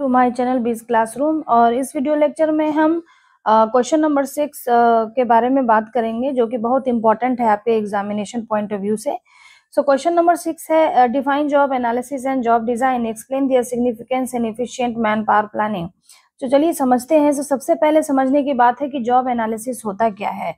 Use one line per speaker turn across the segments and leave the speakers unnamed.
To my channel बीज classroom. और इस वीडियो लेक्चर में हम क्वेश्चन नंबर 6 के बारे में बात करेंगे, जो कि बहुत इंपॉर्टेंट है आपके एग्जामिनेशन पॉइंट ऑफ व्यू से। सो क्वेश्चन नंबर 6 है define job analysis and job design, explain their significance in efficient manpower planning. तो चलिए समझते हैं। तो सबसे पहले समझने की बात है कि जॉब एनालिसिस होता क्या है।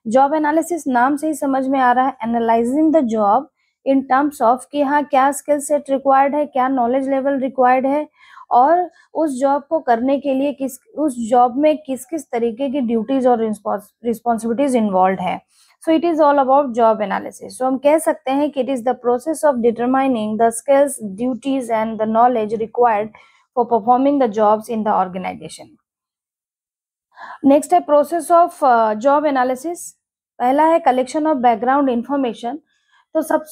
जॉब एनालिसिस नाम से ही समझ में आ रहा है, analysing the job in terms of कि हाँ क्या स्किल सेट रिक्वायर्ड है, क्या नॉलेज लेवल रिक्वायर्ड है, और उस जॉब को करने के लिए उस जॉब में किस किस तरीके की ड्यूटीज और रिस्पॉन्सिबिलिटीज इन्वॉल्व है। So it is all about job analysis. So हम कह सकते हैं कि it is the process of determining the skills, duties and the knowledge required for performing the jobs in the organisation. Next है process of job analysis. पहला है collection of background information. तो सब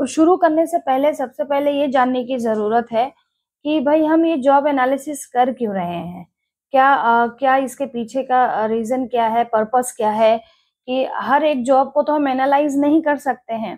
शुरू करने से पहले सबसे पहले ये जानने की जरूरत है कि भाई हम ये जॉब एनालिसिस कर क्यों रहे हैं, क्या इसके पीछे का रीजन क्या है, पर्पस क्या है। कि हर एक जॉब को तो हम एनालाइज नहीं कर सकते हैं,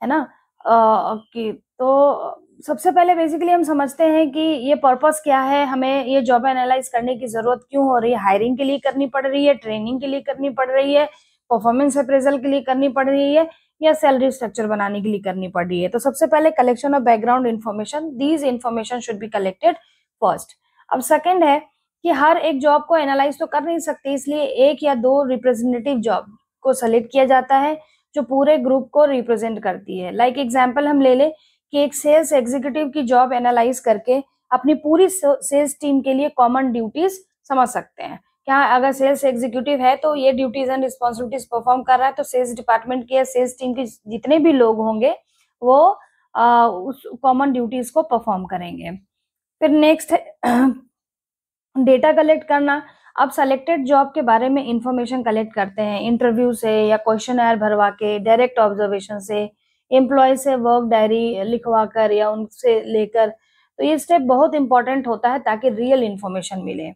है ना। कि तो सबसे पहले बेसिकली हम समझते हैं कि ये पर्पस क्या है, हमें ये जॉब एनालाइज करने की जरूरत क्यों हो रही है। हायरिंग के लिए करनी पड़ रही है, ट्रेनिंग के लिए करनी पड़ रही है, परफॉर्मेंस अप्रेजल के लिए करनी पड़ रही है, या सैलरी स्ट्रक्चर बनाने के लिए करनी पड़ रही है। तो सबसे पहले collection of background information, these information should be collected first. अब सेकंड है कि हर एक जॉब को एनालाइज तो कर नहीं सकते, इसलिए एक या दो रिप्रेजेंटेटिव जॉब को सेलेक्ट किया जाता है जो पूरे ग्रुप को रिप्रेजेंट करती है। लाइक एग्जाम्पल हम ले ले कि एक सेल्स एग्जीक्यूटिव की जॉब एनालाइज करके अपनी पूरी सेल्स टीम के लिए कॉमन ड्यूटीज समझ सकते हैं। क्या अगर सेल्स एग्जीक्यूटिव है तो ये ड्यूटीज एंड रिस्पॉन्सिबिलिटीज परफॉर्म कर रहा है, तो सेल्स डिपार्टमेंट के या सेल्स टीम के जितने भी लोग होंगे वो उस कॉमन ड्यूटीज को परफॉर्म करेंगे। फिर नेक्स्ट है डेटा कलेक्ट करना। अब सेलेक्टेड जॉब के बारे में इंफॉर्मेशन कलेक्ट करते हैं इंटरव्यू से, या क्वेश्चनर भरवा के, डायरेक्ट ऑब्जर्वेशन से, एम्प्लॉय से वर्क डायरी लिखवा कर या उनसे लेकर। तो ये स्टेप बहुत इंपॉर्टेंट होता है ताकि रियल इंफॉर्मेशन मिले।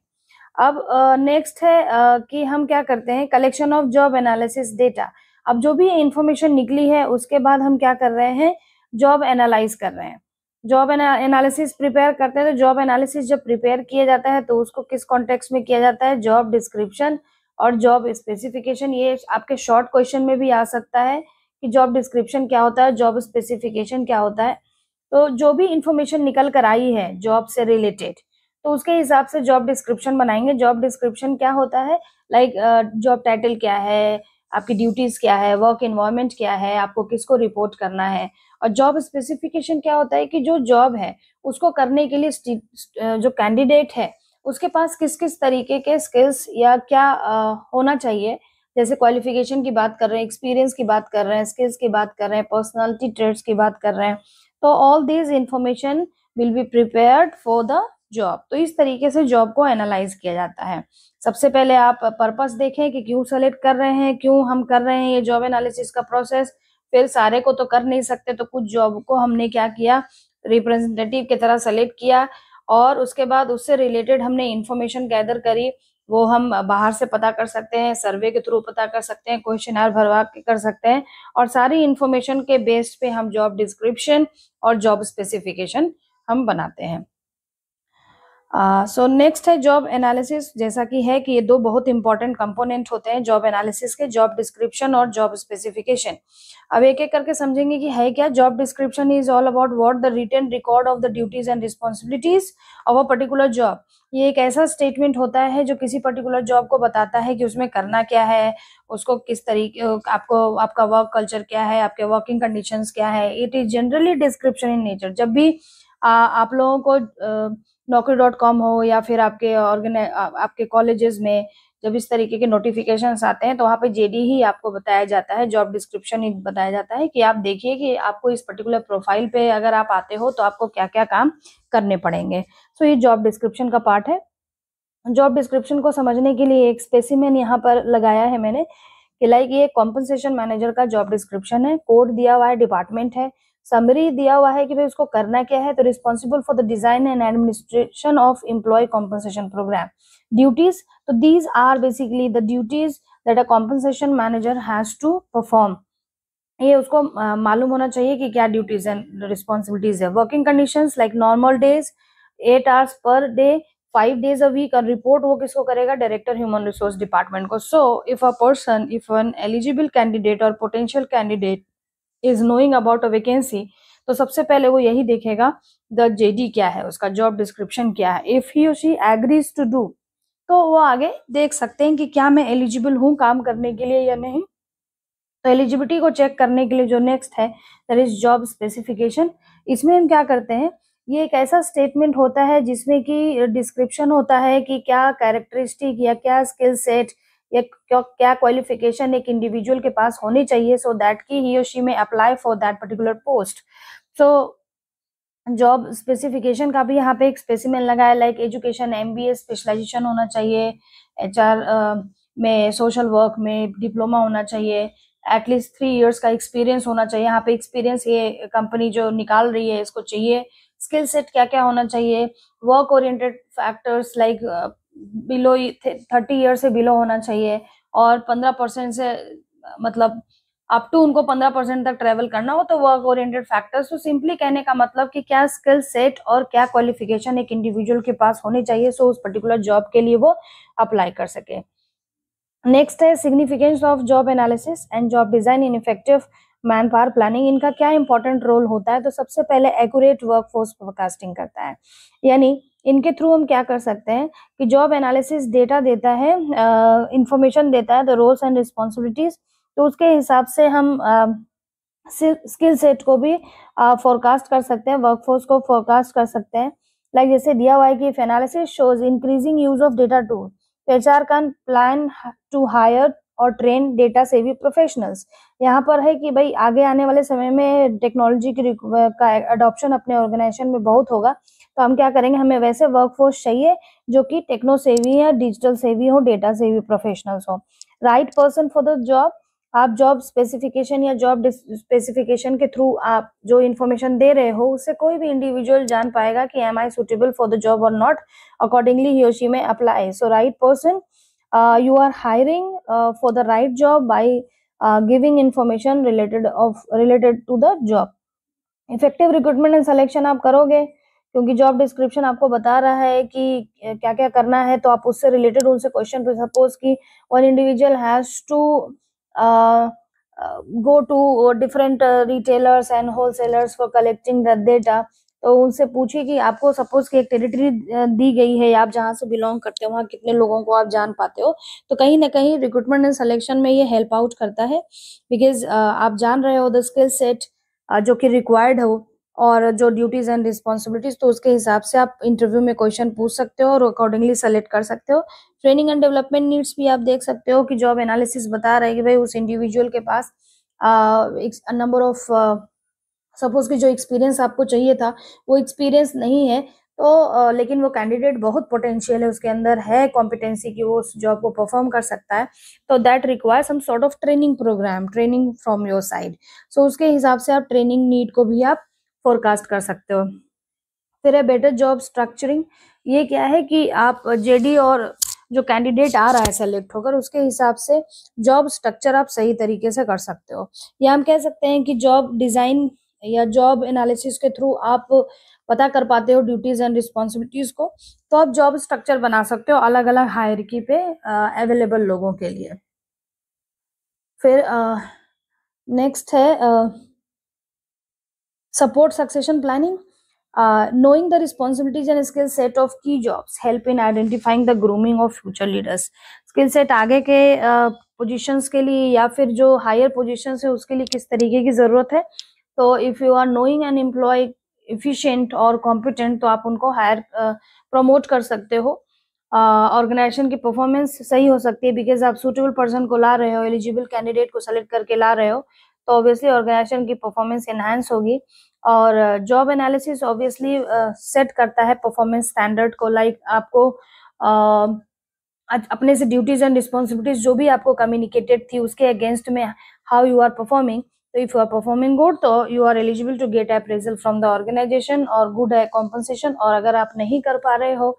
अब नेक्स्ट है कि हम क्या करते हैं, collection of job analysis data. अब जो भी इंफॉर्मेशन निकली है उसके बाद हम क्या कर रहे हैं, जॉब एनालाइज कर रहे हैं, जॉब एनालिसिस प्रिपेयर करते हैं। तो जॉब एनालिसिस जब प्रिपेयर किया जाता है तो उसको किस कॉन्टेक्स्ट में किया जाता है, जॉब डिस्क्रिप्शन और जॉब स्पेसिफिकेशन। ये आपके शॉर्ट क्वेश्चन में भी आ सकता है कि जॉब डिस्क्रिप्शन क्या होता है, जॉब स्पेसिफिकेशन क्या होता है। तो जो भी इंफॉर्मेशन निकल कर आई है जॉब से रिलेटेड, तो उसके हिसाब से जॉब डिस्क्रिप्शन बनाएंगे। जॉब डिस्क्रिप्शन क्या होता है, लाइक जॉब टाइटल क्या है, आपकी ड्यूटीज क्या है, वर्क एनवायरनमेंट क्या है, आपको किसको रिपोर्ट करना है। और जॉब स्पेसिफिकेशन क्या होता है कि जो जॉब है उसको करने के लिए जो कैंडिडेट है उसके पास किस किस तरीके के स्किल्स या क्या होना चाहिए। जैसे क्वालिफिकेशन की बात कर रहे हैं, एक्सपीरियंस की बात कर रहे हैं, स्किल्स की बात कर रहे हैं, पर्सनालिटी ट्रेट्स की बात कर रहे हैं। तो all these information will be prepared for the job. तो इस तरीके से जॉब को एनालाइज किया जाता है। सबसे पहले आप पर्पस देखें कि क्यों सेलेक्ट कर रहे हैं, क्यों हम कर रहे हैं ये जॉब एनालिसिस का प्रोसेस। फिर सारे को तो कर नहीं सकते, तो कुछ जॉब को हमने क्या किया, रिप्रेजेंटेटिव की तरह सेलेक्ट किया, और उसके बाद उससे रिलेटेड हमने इंफॉर्मेशन गैदर करी। वो हम बाहर से पता कर सकते हैं, सर्वे के थ्रू पता कर सकते हैं, क्वेश्चनर भरवा के कर सकते हैं, और सारी इंफॉर्मेशन के बेस पे हम जॉब डिस्क्रिप्शन और जॉब स्पेसिफिकेशन हम बनाते हैं। सो नेक्स्ट है जॉब एनालिसिस। जैसा कि है कि ये दो बहुत इंपॉर्टेंट कंपोनेंट होते हैं जॉब एनालिसिस के, जॉब डिस्क्रिप्शन और जॉब स्पेसिफिकेशन। अब एक एक करके समझेंगे कि है क्या। Job description is all about what the written record of the duties and responsibilities of a particular job. ये एक ऐसा स्टेटमेंट होता है जो किसी पर्टिकुलर जॉब को बताता है कि उसमें करना क्या है, उसको किस तरीके, आपका वर्क कल्चर क्या है, आपके वर्किंग कंडीशंस क्या है। It is generally description in nature. जब भी आप लोगों को naukri.com हो या फिर आपके कॉलेजेस में जब इस तरीके के नोटिफिकेशंस आते हैं तो वहाँ पे जेडी ही आपको बताया जाता है, जॉब डिस्क्रिप्शन ही बताया जाता है कि आप देखिए कि आपको इस पर्टिकुलर प्रोफाइल पे अगर आप आते हो तो आपको क्या क्या काम करने पड़ेंगे। सो ये जॉब डिस्क्रिप्शन का पार्ट है। जॉब डिस्क्रिप्शन को समझने के लिए एक स्पेसिमेन यहाँ पर लगाया है मैंने कि लाइक ये कॉम्पनसेशन मैनेजर का जॉब डिस्क्रिप्शन है, कोड दिया हुआ है, डिपार्टमेंट है, समरी दिया हुआ है कि भाई उसको करना क्या है। तो responsible for the design and administration of employ compensation programme. Duties, तो these are basically the duties that a compensation manager has to perform. ये उसको मालूम होना चाहिए कि क्या ड्यूटीज एंड रिस्पॉन्सिबिलिटीज है। Working conditions like normal days 8 hours per day, 5 days a week, और रिपोर्ट वो किसको करेगा, डायरेक्टर ह्यूमन रिसोर्स डिपार्टमेंट को. So if an eligible candidate और potential candidate is knowing about a vacancy, तो सबसे पहले वो यही देखेगा द जेडी क्या है, उसका जॉब डिस्क्रिप्शन क्या है. If he or she agrees to do, तो वो आगे देख सकते हैं कि क्या मैं एलिजिबल हूँ काम करने के लिए या नहीं. तो एलिजिबिलिटी को चेक करने के लिए जो नेक्स्ट है दैट इज जॉब स्पेसिफिकेशन. इसमें हम क्या करते हैं, ये एक ऐसा स्टेटमेंट होता है जिसमें कि डिस्क्रिप्शन होता है कि क्या कैरेक्टरिस्टिक या क्या स्किल सेट या क्या क्वालिफिकेशन एक इंडिविजुअल के पास होनी चाहिए सो दैट कि ही or she may apply for that particular post. So job specification का भी यहाँ पे एक स्पेसिमेन लगा है, लाइक एजुकेशन एमबीए स्पेशलाइजेशन होना चाहिए, एचआर में सोशल वर्क में डिप्लोमा होना चाहिए, एटलीस्ट 3 इयर्स का एक्सपीरियंस होना चाहिए. यहाँ पे एक्सपीरियंस ये कंपनी जो निकाल रही है इसको चाहिए. स्किल सेट क्या क्या होना चाहिए, work oriented factors like below 30 year से बिलो होना चाहिए, और 15% से मतलब अप टू उनको 15% तक ट्रेवल करना हो तो वर्क ओरिएंटेड फैक्टर्स. तो सिंपली कहने का मतलब कि क्या स्किल सेट और क्या क्वालिफिकेशन एक इंडिविजुअल के पास होनी चाहिए सो उस पर्टिकुलर जॉब के लिए वो अप्लाई कर सके. नेक्स्ट है significance of job analysis and job design in effective man power planning. इनका क्या इंपॉर्टेंट रोल होता है, तो सबसे पहले एक्यूरेट वर्कफोर्स फोरकास्टिंग करता है. यानी इनके थ्रू हम क्या कर सकते हैं कि जॉब एनालिसिस डेटा देता है, इंफॉर्मेशन देता है द रोल्स एंड रिस्पॉन्सिबिलिटीज, तो उसके हिसाब से हम स्किल सेट को भी फोरकास्ट कर सकते हैं, वर्कफोर्स को फोरकास्ट कर सकते हैं. लाइक जैसे दिया हुआ है कि if analysis shows increasing use of data tool, HR can plan to hire और ट्रेन डेटा सेवी प्रोफेशनल्स. यहाँ पर है कि भाई आगे आने वाले समय में टेक्नोलॉजी की का अडॉप्शन अपने ऑर्गेनाइजेशन में बहुत होगा, तो हम क्या करेंगे, हमें वैसे वर्कफोर्स चाहिए जो कि टेक्नो सेवी या डिजिटल सेवी हो, डेटा सेवी प्रोफेशनल्स हो. Right person for the job. आप जॉब स्पेसिफिकेशन या जॉब स्पेसिफिकेशन के थ्रू आप जो इन्फॉर्मेशन दे रहे हो उससे कोई भी इंडिविजुअल जान पाएगा कि am I suitable for the job or not, accordingly he or she may apply. So right person, you are hiring for the right job by giving information related to the job. Effective recruitment and selection आप करोगे क्योंकि job description आपको बता रहा है कि क्या क्या करना है, तो आप उससे रिलेटेड उनसे क्वेश्चन पे, सपोज कि one individual has to go to different retailers and wholesalers for collecting the data, तो उनसे पूछिए कि आपको सपोज कि एक टेरिटरी दी गई है, आप जहाँ से बिलोंग करते हो वहाँ कितने लोगों को आप जान पाते हो. तो कहीं ना कहीं रिक्रूटमेंट एंड सिलेक्शन में ये हेल्प आउट करता है, बिकॉज आप जान रहे हो द स्किल सेट जो कि रिक्वायर्ड हो और जो ड्यूटीज एंड रिस्पॉन्सिबिलिटीज, तो उसके हिसाब से आप इंटरव्यू में क्वेश्चन पूछ सकते हो और अकॉर्डिंगली सेलेक्ट कर सकते हो. ट्रेनिंग एंड डेवलपमेंट नीड्स भी आप देख सकते हो कि जॉब एनालिसिस बता रहा है कि भाई उस इंडिविजुअल के पास नंबर ऑफ सपोज कि जो एक्सपीरियंस आपको चाहिए था वो एक्सपीरियंस नहीं है, तो लेकिन वो कैंडिडेट बहुत पोटेंशियल है, उसके अंदर है कॉम्पिटेंसी कि वो उस जॉब को परफॉर्म कर सकता है, तो that require some sort of training programme, training from your side. So उसके हिसाब से आप ट्रेनिंग नीड को भी आप फोरकास्ट कर सकते हो. फिर है बेटर जॉब स्ट्रक्चरिंग. ये क्या है कि आप जेडी और जो कैंडिडेट आ रहा है सेलेक्ट होकर उसके हिसाब से जॉब स्ट्रक्चर आप सही तरीके से कर सकते हो, या हम कह सकते हैं कि जॉब डिजाइन या जॉब एनालिसिस के थ्रू आप पता कर पाते हो ड्यूटीज एंड रिस्पॉन्सिबिलिटीज को, तो आप जॉब स्ट्रक्चर बना सकते हो अलग अलग हायरार्की पे अवेलेबल लोगों के लिए. फिर नेक्स्ट है support succession planning. Knowing the responsibilities and skill set of key jobs help in identifying the grooming of future leaders. Skill set आगे के पोजीशंस के लिए या फिर जो हायर पोजीशंस है उसके लिए किस तरीके की जरूरत है, तो if you are knowing an employ efficient और कॉम्पिटेंट तो आप उनको हायर प्रमोट कर सकते हो. ऑर्गेनाइजेशन की परफॉर्मेंस सही हो सकती है बिकॉज आप सूटेबल पर्सन को ला रहे हो, एलिजिबल कैंडिडेट को सेलेक्ट करके ला रहे हो, तो ऑब्वियसली ऑर्गेनाइजेशन की परफॉर्मेंस एनहांस होगी. और जॉब एनालिसिस ऑब्वियसली सेट करता है परफॉर्मेंस स्टैंडर्ड को, लाइक आपको अपने से ड्यूटीज एंड रिस्पॉन्सिबिलिटीज जो भी आपको कम्युनिकेटेड थी उसके अगेंस्ट में हाउ यू आर परफॉर्मिंग. तो if you are performing good तो you are eligible to get appraisal from the organisation और गुड है कॉम्पनसेशन. और अगर आप नहीं कर पा रहे हो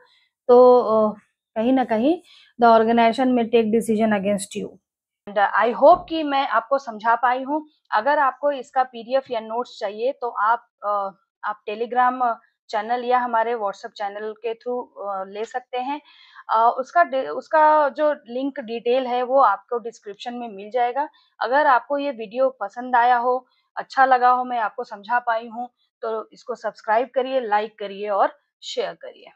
तो कहीं ना कहीं the organisation may take decision against you. And I hope कि मैं आपको समझा पाई हूँ. अगर आपको इसका पीडीएफ या नोट्स चाहिए तो आप टेलीग्राम चैनल या हमारे व्हाट्सएप चैनल के थ्रू ले सकते हैं। उसका जो लिंक डिटेल है वो आपको डिस्क्रिप्शन में मिल जाएगा। अगर आपको ये वीडियो पसंद आया हो, अच्छा लगा हो, मैं आपको समझा पाई हूँ, तो इसको सब्सक्राइब करिए, लाइक करिए और शेयर करिए।